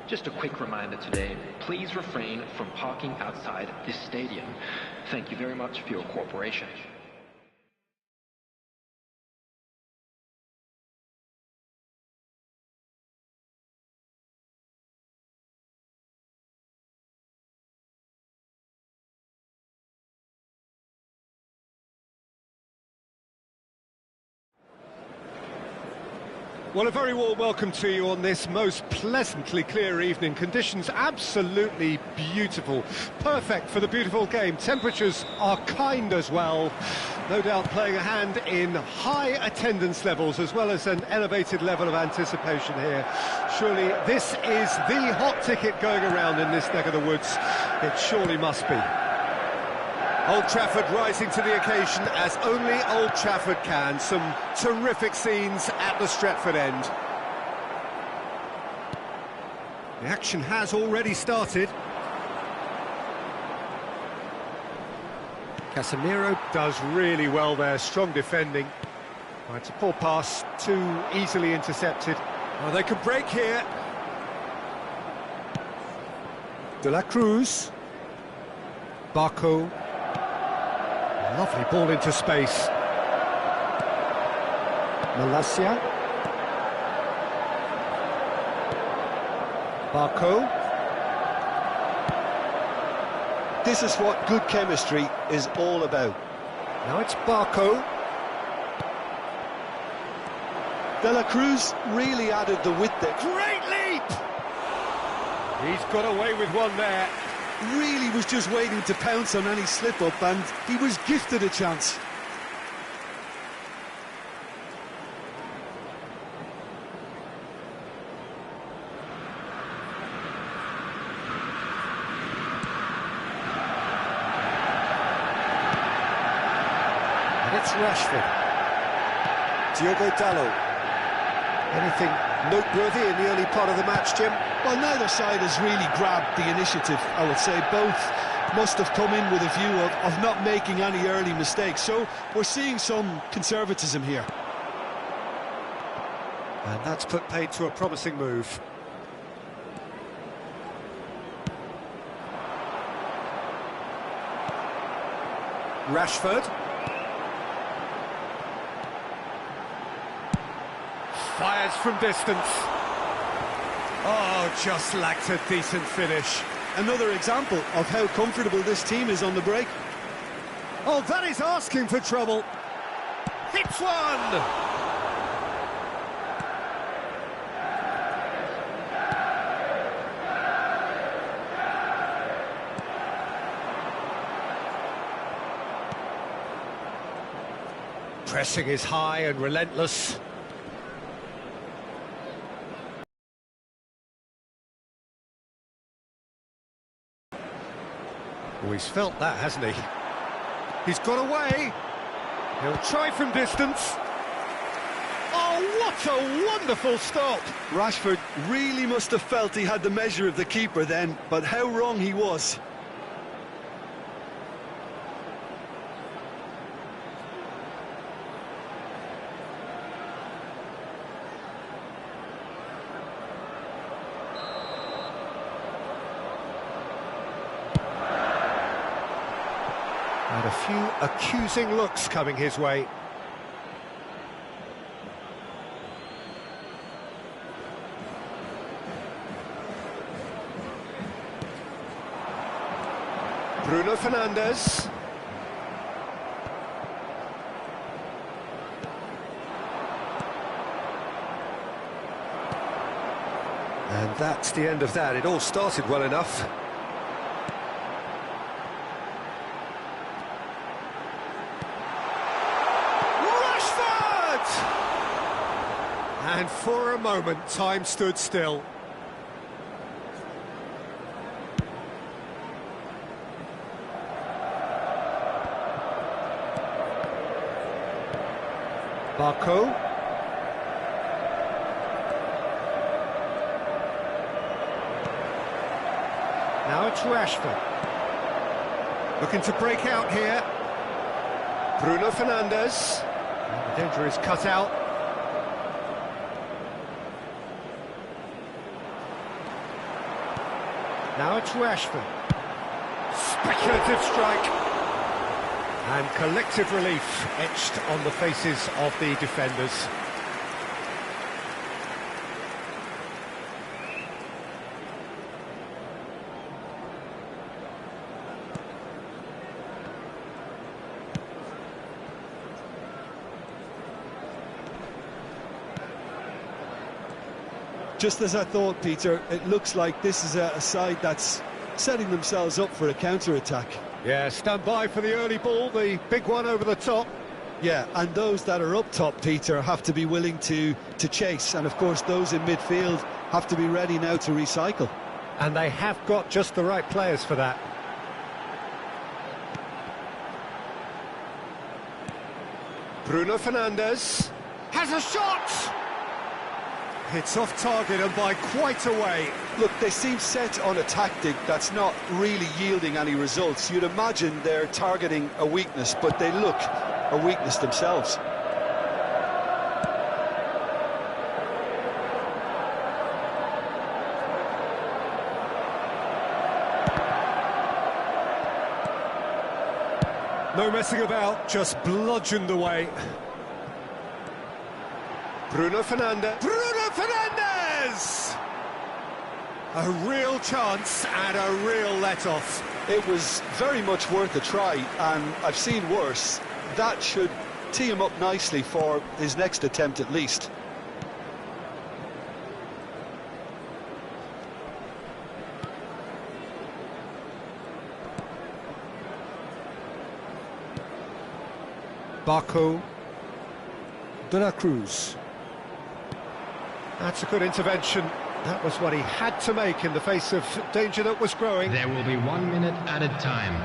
Just a quick reminder today, please refrain from parking outside this stadium. Thank you very much for your cooperation. Well, a very warm welcome to you on this most pleasantly clear evening. Conditions absolutely beautiful. Perfect for the beautiful game. Temperatures are kind as well. No doubt playing a hand in high attendance levels as well as an elevated level of anticipation here. Surely this is the hot ticket going around in this neck of the woods. It surely must be. Old Trafford rising to the occasion as only Old Trafford can. Some terrific scenes at the Stretford end. The action has already started. Casemiro does really well there, strong defending. Oh, it's a poor pass, too easily intercepted. Oh, they could break here. De la Cruz. Barco. Lovely ball into space. Malacia. Barco. This is what good chemistry is all about. Now it's Barco. De la Cruz really added the width there. Great leap! He's got away with one there. Really was just waiting to pounce on any slip-up, and he was gifted a chance. And it's Rashford. Diogo Dalot. Anything noteworthy in the early part of the match, Jim? Well, neither side has really grabbed the initiative, I would say. Both must have come in with a view of not making any early mistakes. So we're seeing some conservatism here. And that's put paid to a promising move. Rashford. Fires from distance. Oh, just lacked a decent finish. Another example of how comfortable this team is on the break. Oh, that is asking for trouble. Hits one! Pressing is high and relentless. Oh, he's felt that, hasn't he? He's got away. He'll try from distance. Oh, what a wonderful stop! Rashford really must have felt he had the measure of the keeper then, but how wrong he was. And a few accusing looks coming his way. Bruno Fernandes. And that's the end of that. It all started well enough. And for a moment, time stood still. Barco. Now it's Rashford. Looking to break out here. Bruno Fernandes. And the danger is cut out. Now it's Rashford. Speculative strike. And collective relief etched on the faces of the defenders. Just as I thought, Peter, it looks like this is a side that's setting themselves up for a counter-attack. Yeah, stand by for the early ball, the big one over the top. Yeah, and those that are up top, Peter, have to be willing to chase. And, of course, those in midfield have to be ready now to recycle. And they have got just the right players for that. Bruno Fernandes has a shot! It's off target and by quite a way. Look, they seem set on a tactic that's not really yielding any results. You'd imagine they're targeting a weakness, but they look a weakness themselves. No messing about, just bludgeoned away. Bruno Fernandes. Bruno Fernandes! A real chance and a real let-off. It was very much worth a try, and I've seen worse. That should tee him up nicely for his next attempt at least. Barco. De La Cruz. That's a good intervention. That was what he had to make in the face of danger that was growing. There will be 1 minute added time.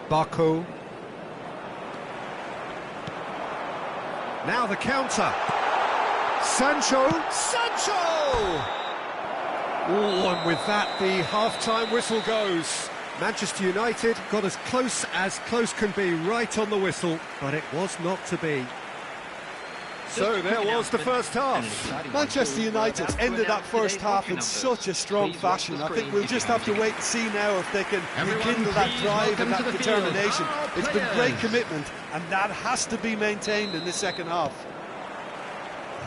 Barco. Now the counter. Sancho. Sancho! Oh, and with that, the half-time whistle goes. Manchester United got as close can be, right on the whistle, but it was not to be. So there was the first half. Manchester United ended that first half in such a strong fashion. I think we'll just have to wait and see now if they can rekindle that drive and that determination. It's been great commitment, and that has to be maintained in the second half.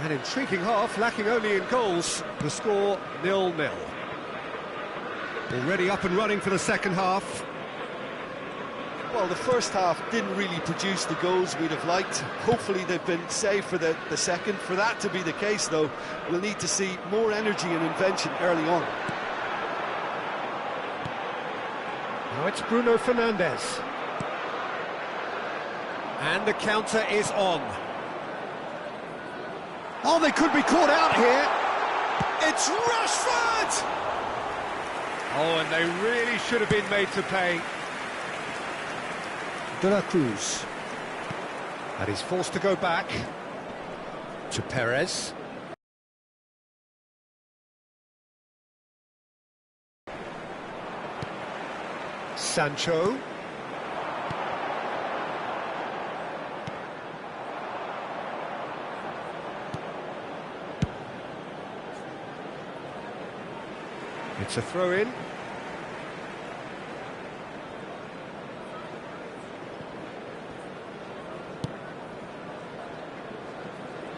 An intriguing half, lacking only in goals. The score 0-0. Already up and running for the second half. Well, the first half didn't really produce the goals we'd have liked. Hopefully they've been saved for the second. For that to be the case, though, we'll need to see more energy and invention early on. Now it's Bruno Fernandes. And the counter is on. Oh, they could be caught out here. It's Rashford! Oh, and they really should have been made to pay. De La Cruz. And he's forced to go back to Perez. Sancho. It's a throw-in.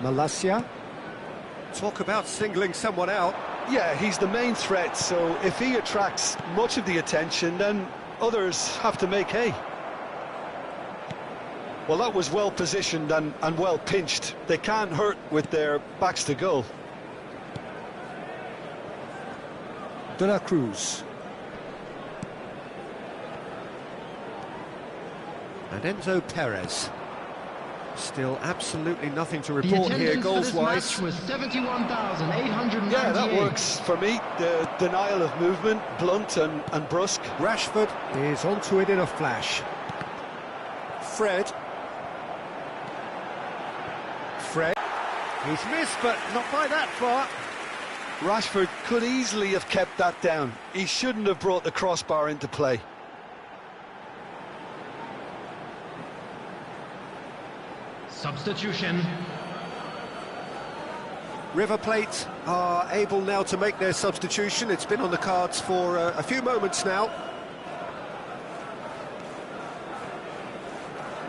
Malacia. Talk about singling someone out. Yeah, he's the main threat, so if he attracts much of the attention, then others have to make hay. Well, that was well positioned and well pinched. They can't hurt with their backs to goal. De La Cruz. And Enzo Perez. Still absolutely nothing to report here goals-wise. Was 71,898. Yeah, that works for me. The denial of movement, blunt and brusque. Rashford is onto it in a flash. Fred. He's missed, but not by that far. Rashford could easily have kept that down. He shouldn't have brought the crossbar into play. Substitution. River Plate are able now to make their substitution. It's been on the cards for a few moments now.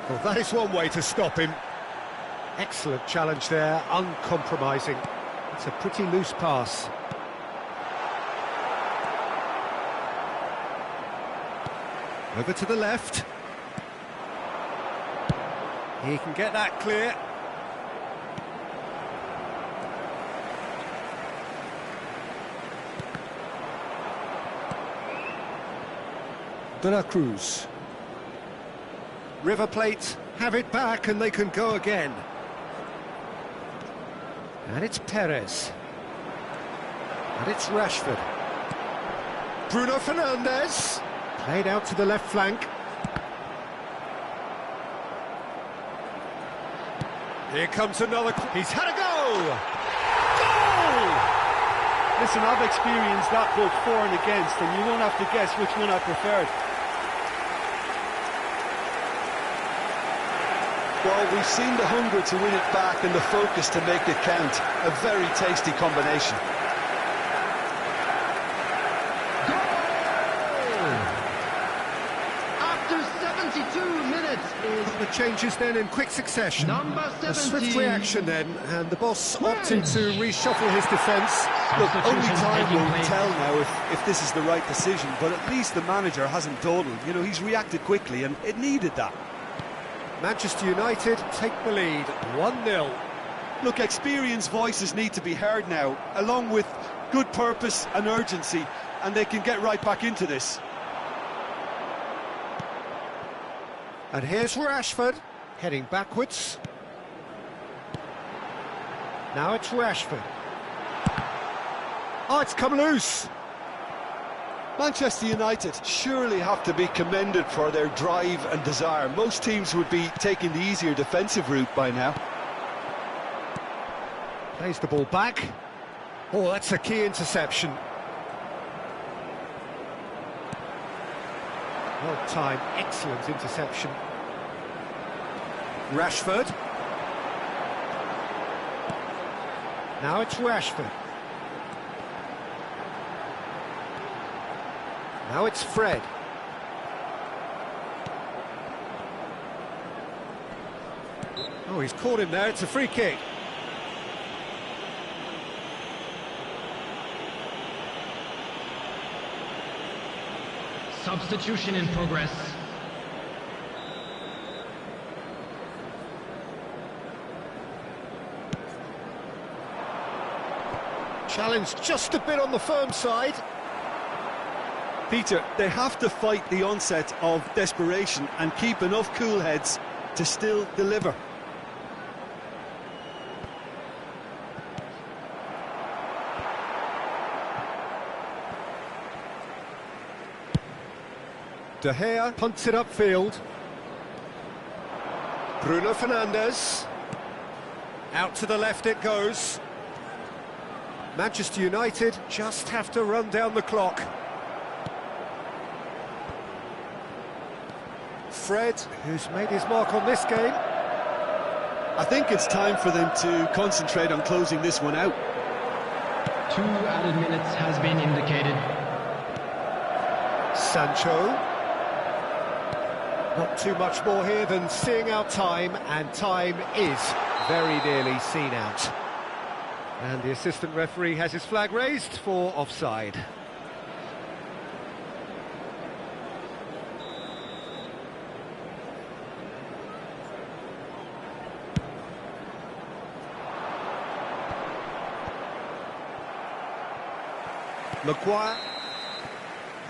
Well, that is one way to stop him. Excellent challenge there, uncompromising. It's a pretty loose pass. Over to the left. He can get that clear. De La Cruz. River Plate have it back and they can go again. And it's Perez. And it's Rashford. Bruno Fernandes. Played out to the left flank. Here comes another. He's had a go! Goal! Listen, I've experienced that both for and against, and you won't have to guess which one I preferred. Well, we've seen the hunger to win it back and the focus to make it count. A very tasty combination. The changes then in quick succession. Number 17. A swift reaction then, and the boss opting to reshuffle his defence. Look, only time will tell now if this is the right decision, but at least the manager hasn't dawdled. You know, he's reacted quickly, and it needed that. Manchester United take the lead, 1-0. Look, experienced voices need to be heard now, along with good purpose and urgency, and they can get right back into this. And here's Rashford, heading backwards. Now it's Rashford. Oh, it's come loose. Manchester United surely have to be commended for their drive and desire. Most teams would be taking the easier defensive route by now. Plays the ball back. Oh, that's a key interception. Well timed, excellent interception. Rashford. Now it's Rashford. Now it's Fred. Oh, he's caught him there, it's a free kick. Substitution in progress. Challenge just a bit on the firm side. Peter, they have to fight the onset of desperation and keep enough cool heads to still deliver. De Gea punts it upfield. Bruno Fernandes. Out to the left it goes. Manchester United just have to run down the clock. Fred, who's made his mark on this game. I think it's time for them to concentrate on closing this one out. 2 added minutes has been indicated. Sancho. Not too much more here than seeing out time, and time is very nearly seen out. And the assistant referee has his flag raised for offside. Maguire.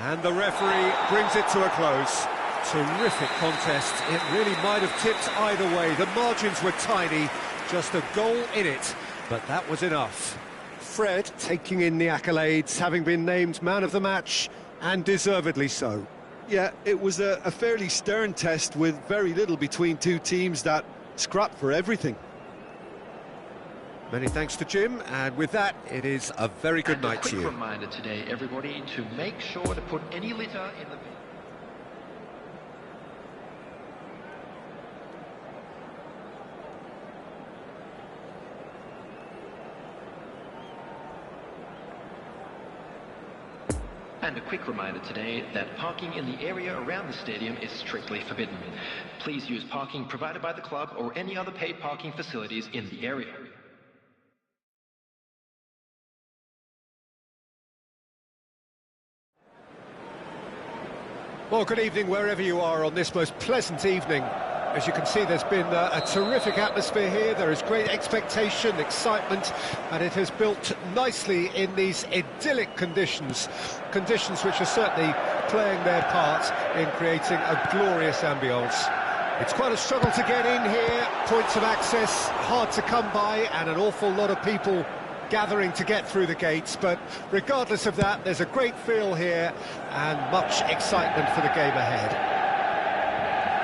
And the referee brings it to a close. Terrific contest. It really might have tipped either way. The margins were tiny, just a goal in it, but that was enough. Fred taking in the accolades, having been named man of the match, and deservedly so. Yeah, it was a fairly stern test with very little between two teams that scrapped for everything. Many thanks to Jim, and with that, it is a very good night to you. A quick reminder today, everybody, to make sure to put any litter in the bin. And a quick reminder today that parking in the area around the stadium is strictly forbidden. Please use parking provided by the club or any other paid parking facilities in the area. Well, good evening wherever you are on this most pleasant evening. As you can see, there's been a terrific atmosphere here. There is great expectation, excitement, and it has built nicely in these idyllic conditions. Conditions which are certainly playing their part in creating a glorious ambience. It's quite a struggle to get in here, points of access hard to come by, and an awful lot of people gathering to get through the gates, but regardless of that, there's a great feel here and much excitement for the game ahead.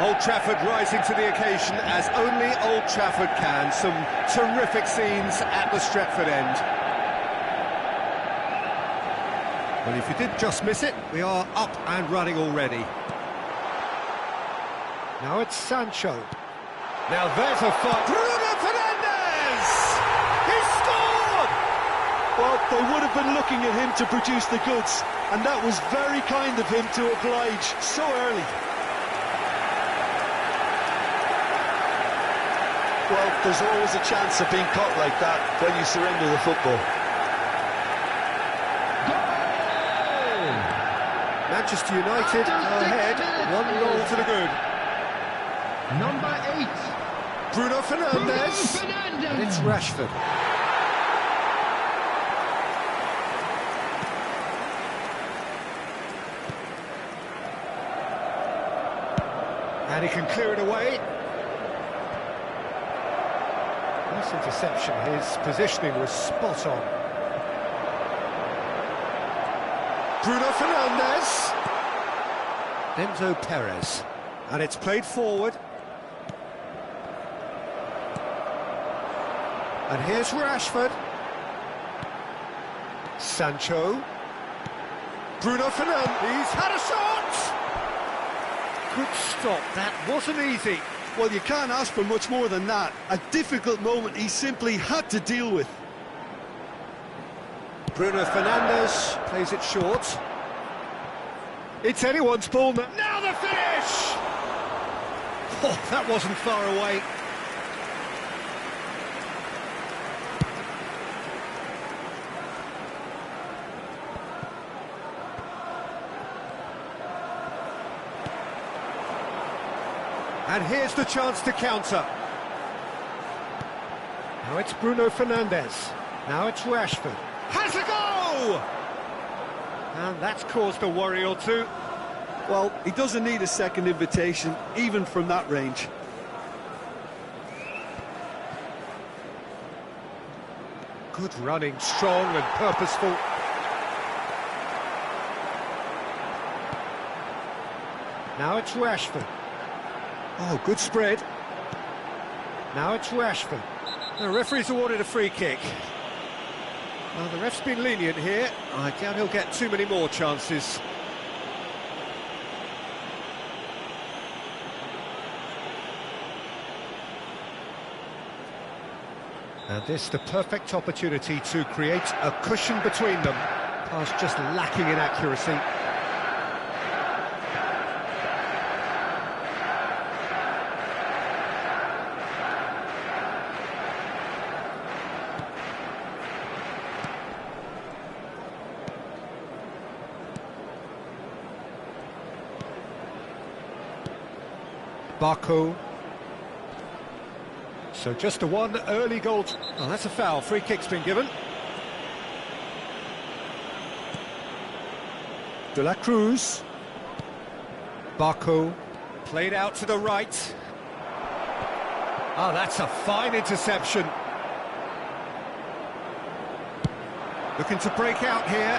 Old Trafford rising to the occasion as only Old Trafford can. Some terrific scenes at the Stretford end. Well, if you did just miss it, we are up and running already. Now it's Sancho. Now there's a fight. Bruno Fernandes! He scored! Well, they would have been looking at him to produce the goods, and that was very kind of him to oblige so early. Well, there's always a chance of being caught like that when you surrender the football. Manchester United are ahead, 1-0 to the good. Number 8. Bruno Fernandes. And it's Rashford. And he can clear it away. Nice interception. His positioning was spot on. Bruno Fernandes. Enzo Perez. And it's played forward. And here's Rashford. Sancho. Bruno Fernandes. He's had a shot! Good stop. That wasn't easy. Well, you can't ask for much more than that. A difficult moment he simply had to deal with. Bruno Fernandes plays it short. It's anyone's ball now. Now the finish! Oh, that wasn't far away. And here's the chance to counter. Now it's Bruno Fernandes. Now it's Rashford. Has a go! And that's caused a worry or two. Well, he doesn't need a second invitation, even from that range. Good running, strong and purposeful. Now it's Rashford. Oh, good spread. Now it's Rashford. The referee's awarded a free kick. Well, the ref's been lenient here. I doubt he'll get too many more chances. And this the perfect opportunity to create a cushion between them. Pass just lacking in accuracy. Baku. So just the one early goal. Oh, that's a foul. Free kick's been given. De La Cruz. Baku. Played out to the right. Oh, that's a fine interception. Looking to break out here.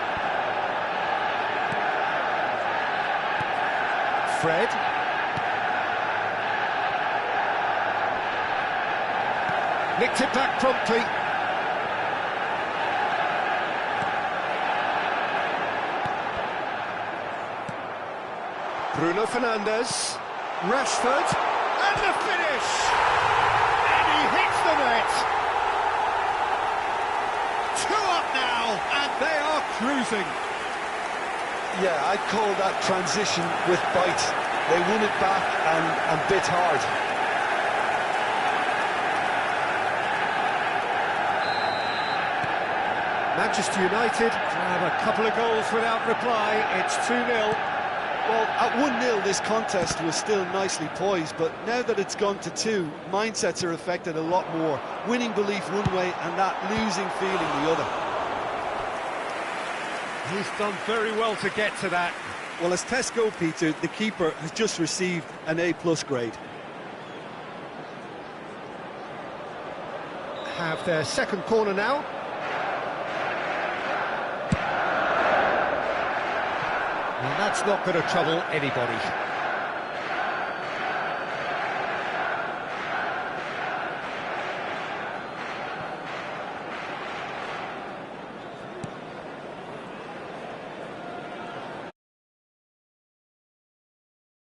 Fred. Nicked it back promptly. Bruno Fernandes. Rashford. And the finish! And he hits the net! 2 up now, and they are cruising. Yeah, I'd call that transition with bite. They won it back and bit hard. Manchester United have a couple of goals without reply. It's 2-0. Well, at 1-0 this contest was still nicely poised, but now that it's gone to 2, mindsets are affected a lot more. Winning belief one way and that losing feeling the other. He's done very well to get to that. Well, as tests go, Peter, the keeper has just received an A+ grade. Have their second corner now. And that's not going to trouble anybody.